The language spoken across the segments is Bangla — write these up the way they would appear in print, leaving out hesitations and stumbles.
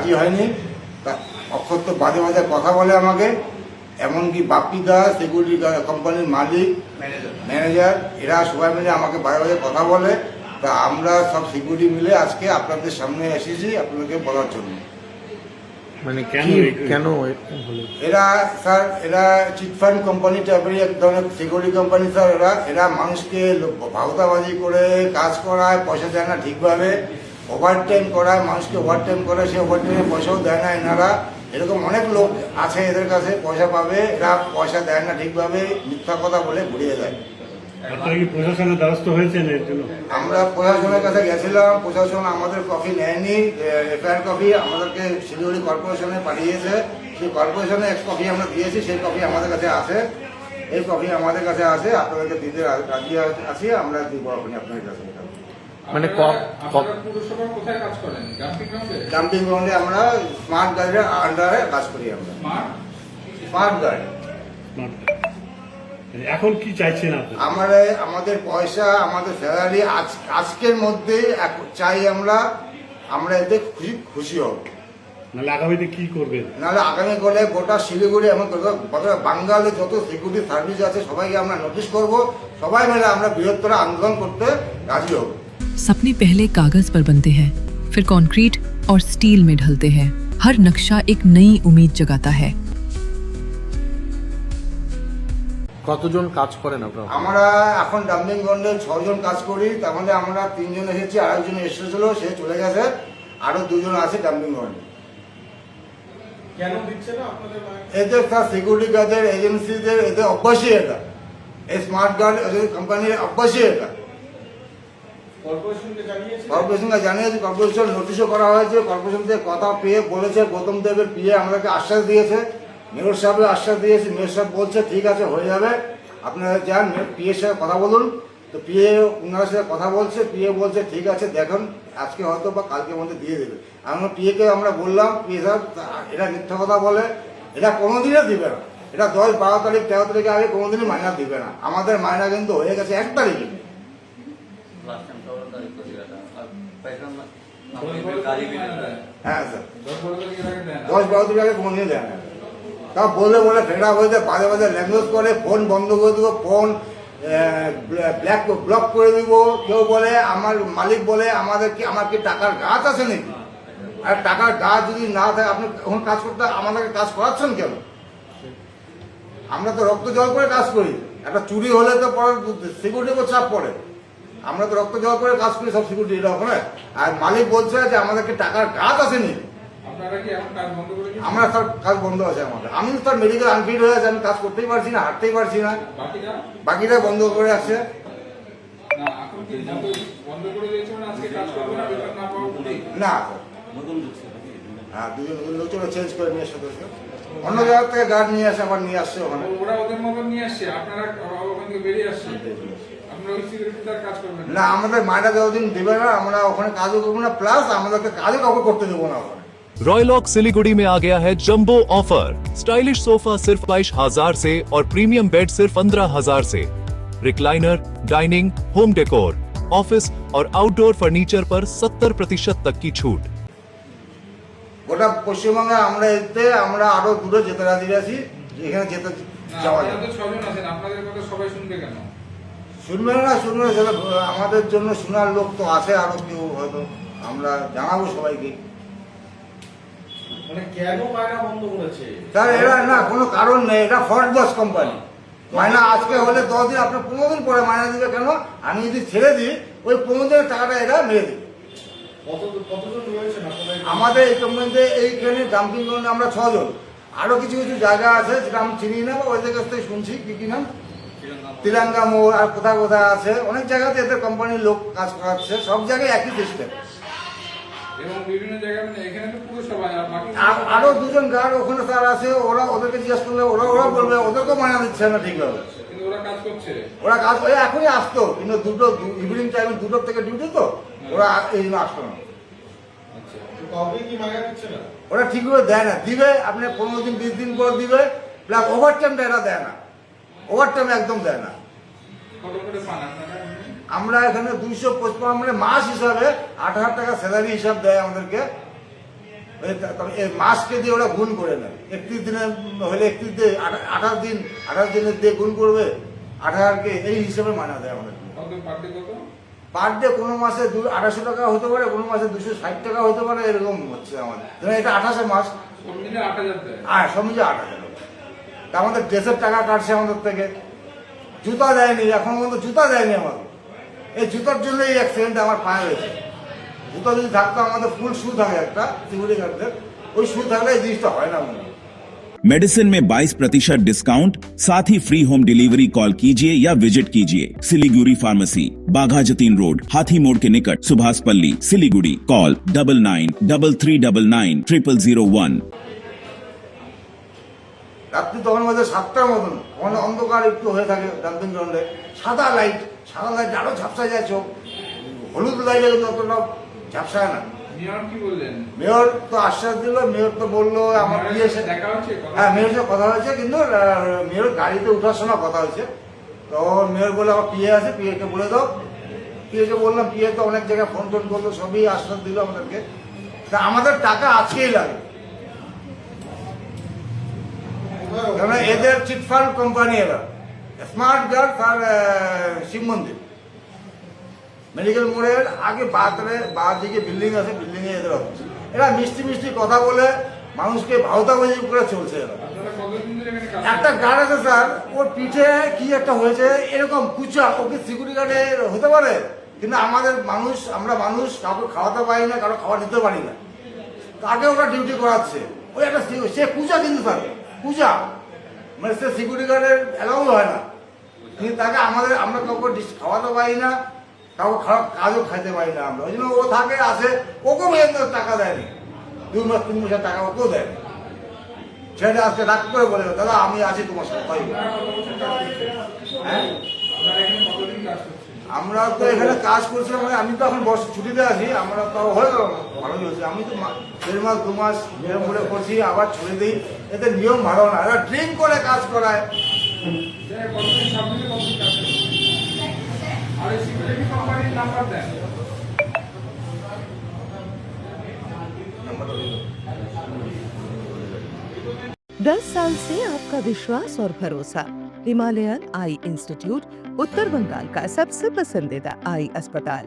রাজি হয়নি। অক্ষত বাজে বাজে কথা বলে আমাকে, এমনকি বাপ্পিদা সিকিউরিটি কোম্পানির মালিক ম্যানেজার এরা সবাই মিলে আমাকে বাজে বাজে কথা বলে। তা আমরা সব সিকিউরিটি মিলে আজকে আপনাদের সামনে এসেছি আপনাদেরকে বলার জন্য। মানে কেন এরা স্যার এরা চিটফান্ড কোম্পানি টাইপের এক ধরনের সিকিউরিটি কোম্পানি স্যার। এরা মানুষকে ভাওতাবাজি করে কাজ করায়, পয়সা দেয় না ঠিকভাবে, ওভারটাইম করায়, মানুষকে ওভারটাইম করে, সে ওভারটাইমে পয়সাও দেয় না। এনারা এরকম অনেক লোক আছে এদের কাছে পয়সা পাবে, এরা পয়সা দেয় না ঠিকভাবে, মিথ্যা কথা বলে ঘুরিয়ে দেয়। প্রশাসনের দ্বারস্থ হয়েছেন এর জন্য? আমরা প্রশাসনের কাছে গেছিলাম, প্রশাসন আমাদের কপি নেয়নি, এফআইআর কপি আমাদেরকে শিলিগুড়ি কর্পোরেশনে পাঠিয়েছে। সেই কর্পোরেশনে এক কপি আমরা দিয়েছি, সেই কপি আমাদের কাছে আছে। এই কপি আমাদের কাছে আছে, আপনাদেরকে দিতে রাজি আছি, আমরা দিব আপনি আপনাদের কাছে। মানে ডাম্পিং গ্রাউন্ডে আমরা স্মার্ট গাড়ির আন্ডারে কাজ করি। আমরা স্মার্ট গাড়ি। এখন কি চাইছেন আপনি? আমাদের পয়সা, আমাদের স্যালারি আজকের মধ্যে চাই। আমরা এতে খুশি হব। নাহলে আগামীতে কি করবেন? নাহলে আগামী গেলে গোটা শিলিগুড়ি এবং বাঙ্গালে যত সিকিউরিটি সার্ভিস আছে সবাইকে আমরা নোটিশ করব। সবাই মিলে আমরা বৃহত্তর আন্দোলন করতে রাজি হব। सपने पहले कागज पर बनते हैं, फिर कंक्रीट और स्टील में ढलते हैं। हर नक्शा एक नई उम्मीद जगाता है। কতজন কাজ করেন আপনারা? আমরা এখন ডাম্পিং গ্রাউন্ডে 6 জন কাজ করি। তার মধ্যে আমরা 3 জন এসেছি, আরেকজন এসেছিল, সে চলে গেছে। আরো 2 জন আছে ডাম্পিং গ্রাউন্ডে। কেন দিচ্ছে না আপনাদের? এদের তার সিকিউরিটি গার্ডের এজেন্সিদের এদের অভ্যাসই এটা, এই স্মার্ট গার্ড কোম্পানির অভ্যাসই এটা। কর্পোরেশনকে জানিয়েছি, কর্পোরেশন নোটিশও করা হয়েছে। কর্পোরেশন থেকে কথা পেয়ে বলেছে, গৌতম দেবের পিএ আমাদেরকে আশ্বাস দিয়েছে, মেয়র সাহেবের আশ্বাস দিয়েছে। মেয়র সাহেব বলছে ঠিক আছে হয়ে যাবে, আপনারা যান পিএর সাথে কথা বলুন। তো পিএ ওনার সাথে কথা বলছে, পিএ বলছে ঠিক আছে দেখুন আজকে হয়তো বা কালকের মধ্যে দিয়ে দেবে। আমরা পিএকে আমরা বললাম, পিএ সাহেব এরা মিথ্যা কথা বলে, এটা কোনোদিনও দিবে না। এটা 10, 12 তারিখ, 13 তারিখে আগে কোনোদিনই মাইনা দিবে না। আমাদের মাইনা কিন্তু হয়ে গেছে 1 তারিখে। হ্যাঁ স্যার, 10-12 তারিখ আগে কোনোদিনই দেয় না। তা বলে ফেরা হয়ে যায়, বাজে বাজে ল্যাঙ্গুয়েজ করে, ফোন বন্ধ করে দেবো, ফোন ব্লক করে দিব। কেউ বলে, আমার মালিক বলে আমার কি টাকার গাছ আছে নাকি? আর টাকার গাছ যদি না থাকে আপনি এখন কাজ করতে আমাদেরকে কাজ করাচ্ছেন কেন? আমরা তো রক্ত জল করে কাজ করি। একটা চুরি হলে তো পরে সিকিউরিটির উপর চাপ পড়ে। আমরা তো রক্ত জল করে কাজ করি সব সিকিউরিটি ওখানে। আর মালিক বলছে যে আমাদেরকে টাকার গাছ আসেনি। আমরা স্যার কাজ বন্ধ আছে আমাদের। আমি স্যার মেডিকেল আনফিট হয়ে আছে, আমি কাজ করতেই পারছি না, হাঁটতেই পারছি না। বাকিরা বন্ধ করে আছে। না হ্যাঁ, 2 জন নতুন লোক চেঞ্জ করে নিয়ে আসে, অন্য জায়গা থেকে গার্ড নিয়ে আসে, আবার নিয়ে আসছে ওখানে। না, আমাদের মাইনা যতদিন দেবে না আমরা ওখানে কাজও করবো না, প্লাস আমাদেরকে কাজও কাউকে করতে দেবো না ওখানে। रॉयलॉक सिलीगुड़ी में आ गया है जंबो ऑफर। स्टाइलिश सोफा सिर्फ 22,000 से और प्रीमियम बेड सिर्फ 15,000 से। Recliner, dining, home decor, office और आउटडोर फर्नीचर पर 70% तक की छूट। গোটা পশ্চিমবঙ্গে আমরা এতে আমরা আরো দূরে যেতে রাজি আছি, যেখানে যেতে যাওয়া যাবে। শুনবে না সেটা আমাদের জন্য শোনার লোক তো আছে আরো কেউ, হয়তো আমরা জানাবো সবাইকে। স্যার এরা না কোনো কারণ নেই, এটা ফল্ট বস কোম্পানি। মাইনা আজকে হলে 10 দিন, আপনার 15 দিন পরে মাইনা দিবে কেন? আমি যদি ছেড়ে দিই ওই 15 দিনের টাকাটা এরা মেরে দিবে। আমাদের এই কোম্পানিতে এইখানে ডাম্পিং গ্রাউন্ডে আমরা 6 জন। আরো কিছু কিছু জায়গা আছে যেটা আমি চিনি না, ওইদের কাছ থেকে শুনছি। কি নাম? তিলাঙ্গা মোড় আর কোথায় আছে, অনেক জায়গাতে এদের কোম্পানির লোক কাজ করাচ্ছে। সব জায়গায় একই সিস্টেম। আরো 2 জন গার্ড ওখানে স্যার আছে, ওরা ওদেরকে জিজ্ঞাসা করলে ওরা বলবে ওদেরকেও মাইনা দিচ্ছে না ঠিকভাবে। ওরা কাজ এখনই আসতো, কিন্তু ইভিনিং টাইমে 2টোর থেকে ডিউটি তো, ওরা এই জন্য আসতো না। ওরা ঠিকভাবে দেয় না, দিবে আপনি 15 দিন 20 দিন পর দিবে, প্লাস ওভার টাইমটা এরা দেয় না, ওভার টাইম একদম দেয় না। আমরা এখানে 255 মানে মাস হিসাবে 8,000 টাকা স্যালারি হিসাব দেয় আমাদেরকে। মাসকে দিয়ে ওরা গুণ করে নেয়। 31 দিনে হলে 31 দিয়ে 28 দিনের দিয়ে গুণ করবে, 18কে এই হিসেবে মানা দেয় আমাদের। পার ডে কোনো মাসে 200 টাকা হতে পারে, কোনো মাসে 260 টাকা হতে পারে, এরকম হচ্ছে আমাদের। ধরুন এটা 28 মাস, সব মিলে 8,000। তা আমাদের ড্রেসের টাকা কাটছে আমাদের থেকে, জুতা দেয়নি, এখন পর্যন্ত জুতা দেয়নি আমাদের। এই জুতার জন্য এই অ্যাক্সিডেন্ট আমার পায়ে হয়েছে। জুতা যদি থাকতো, আমাদের ফুল শু থাকে একটা সিকিউরিটি গার্ডদের, ওই শু থাকলে এই জিনিসটা হয় না মনে হয়। मेडिसिन में 22% डिस्काउंट, साथ ही फ्री होम डिलीवरी। कॉल कीजिए या विजिट कीजिए सिलीगुड़ी फार्मेसी, बाघा जतीन रोड, हाथी मोड़ के निकट, सुभाष पल्ली, सिलीगुड़ी। कॉल 9933990001। রাত্রি তখন মধ্যে 7টার মতন, ওখানে অন্ধকার একটু হয়ে থাকে ডাম্পিং গ্রাউন্ডে, সাদা লাইট আরো ঝাপসায় যায় চোখ, হলুদ লাইটে কিন্তু অতটা ঝাপসায় না। মেয়র তো আশ্বাস দিল, মেয়র তো বললো আমার বিয়ে, হ্যাঁ মেয়র সাথে কথা হয়েছে, কিন্তু মেয়র গাড়িতে উঠার সময় কথা হয়েছে। তো মেয়র বলে আমার পিএ আছে, পিএকে বলে দাও। পিএকে বললাম, পিএ তো অনেক জায়গায় ফোন টোন করলো, সবই আশ্বাস দিল আমাদেরকে। তা আমাদের টাকা আজকেই লাগে, কারণ এদের চিটফান্ড কোম্পানি, এরা স্মার্ট গার্ড আর শিব মন্দির মেডিকেল মোড়ের আগে বাঁ দিকে বিল্ডিং আছে, বিল্ডিং এ এদের অফিস। এরা মিষ্টি কথা বলে মানুষকে ভাওতাবাজি করে চলছে। এরা একটা গার্ড আছে স্যার, ওর পিঠে কি একটা হয়েছে, এরকম কুচা, ওকে সিকিউরিটি গার্ডে হতে পারে, কিন্তু আমাদের মানুষ, আমরা মানুষ কাউকে খাওয়াতে পারি না, কারো খাওয়া নিতে পারি না, তাকে ওরা ডিউটি করাচ্ছে। ওই একটা সে কুচা, কিন্তু স্যার কুচা, মানে সে সিকিউরিটি গার্ডের অ্যালাউ হয় না, কিন্তু তাকে আমরা কাউকে খাওয়াতে পারি না, কাউকে খারাপ কাজও খাইতে পারি না আমরা। ওই জন্য ও থাকে, আসে, ওকেও টাকা দেয়নি, 2 মাস 3 মাসের টাকা ওকেও দেয়নি। ছেলেটা আজকে রাগ করে বলে, দাদা আমি আছি তোমার সাথে। হ্যাঁ, আমরা তো এখানে কাজ করছিলাম, আমি তো এখন ছুটিতে আছি, আমরা তো হয়ে গেল ভালোই হয়েছে। আমি তো 1.5 মাস 2 মাস এরকম করে করছি, আবার ছুটি দিই। এদের নিয়ম ভালো না, এরা ড্রিঙ্ক করে কাজ করায়। আর সিকিউরিটি কোম্পানির নাম্বার দেন। दस साल से आपका विश्वास और भरोसा। हिमालयन आई इंस्टीट्यूट, उत्तर बंगाल का सबसे पसंदीदा आई अस्पताल।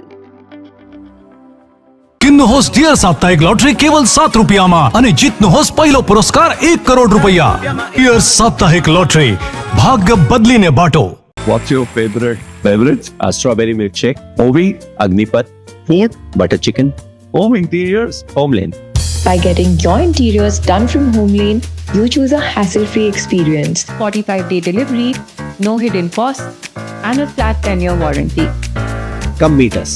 किन्नुहोस् डियर साप्ताहिक लॉटरी केवल 7 रुपयाમાં અને જીતनुहोस् પહેલો પુરસ્કાર 1 કરોડ રૂપિયા। डियर साप्ताहिक लॉटरी, भाग्य बदलीने बाटो। What's your favorite beverage? A strawberry milkshake, Ovi, Agnipat, food, butter chicken, home interiors, Homeland. By getting your interiors done from Homelane, you choose a hassle-free experience. 45-day delivery, no hidden costs, and a flat 10-year warranty. Come meet us.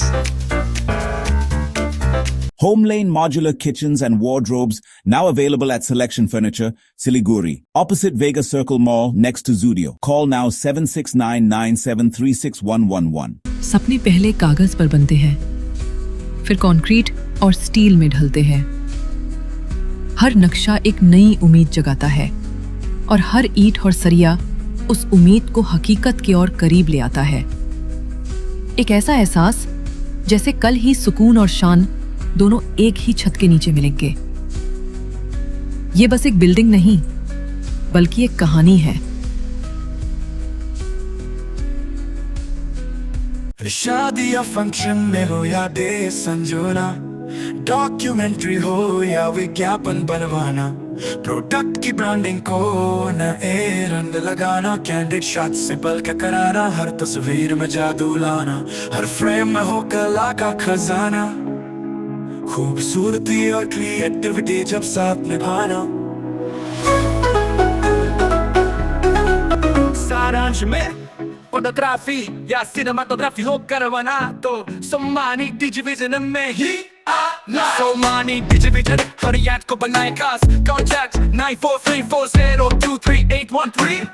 Homelane Modular Kitchens and Wardrobes, now available at Selection Furniture, Siliguri, opposite Vega Circle Mall, next to Zudio. Call now 7699736111. सपने पहले कागज पर बनते हैं, फिर कंक्रीट और स्टील में ढलते हैं। हर नक्शा एक नई उम्मीद जगाता है, और हर ईंट और सरिया उस उम्मीद को हकीकत की ओर करीब ले आता है। एक ऐसा एहसास जैसे कल ही सुकून और शान दोनों एक ही छत के नीचे मिलेंगे। ये बस एक बिल्डिंग नहीं, बल्कि एक कहानी है। शादी या फंक्शन में हो या डे संजोना, डॉक्यूमेंट्री हो या विज्ञापन बनवाना, प्रोडक्ट की ब्रांडिंग को न ए रंग लगाना, कैंडिड शॉट से पल के कराना, हर तस्वीर में जादू लाना, हर फ्रेम में हो कला का खजाना, खूबसूरती और क्रिएटिविटी जब साथ निभाना। सारांश में फोटोग्राफी या सिनेमाटोग्राफी हो करवाना, तो सम्मानित डिजिविजन में ही आना। सम्मानित डिजिविजन हर याद को बनाए खास। कॉन्टैक्ट 9434023813।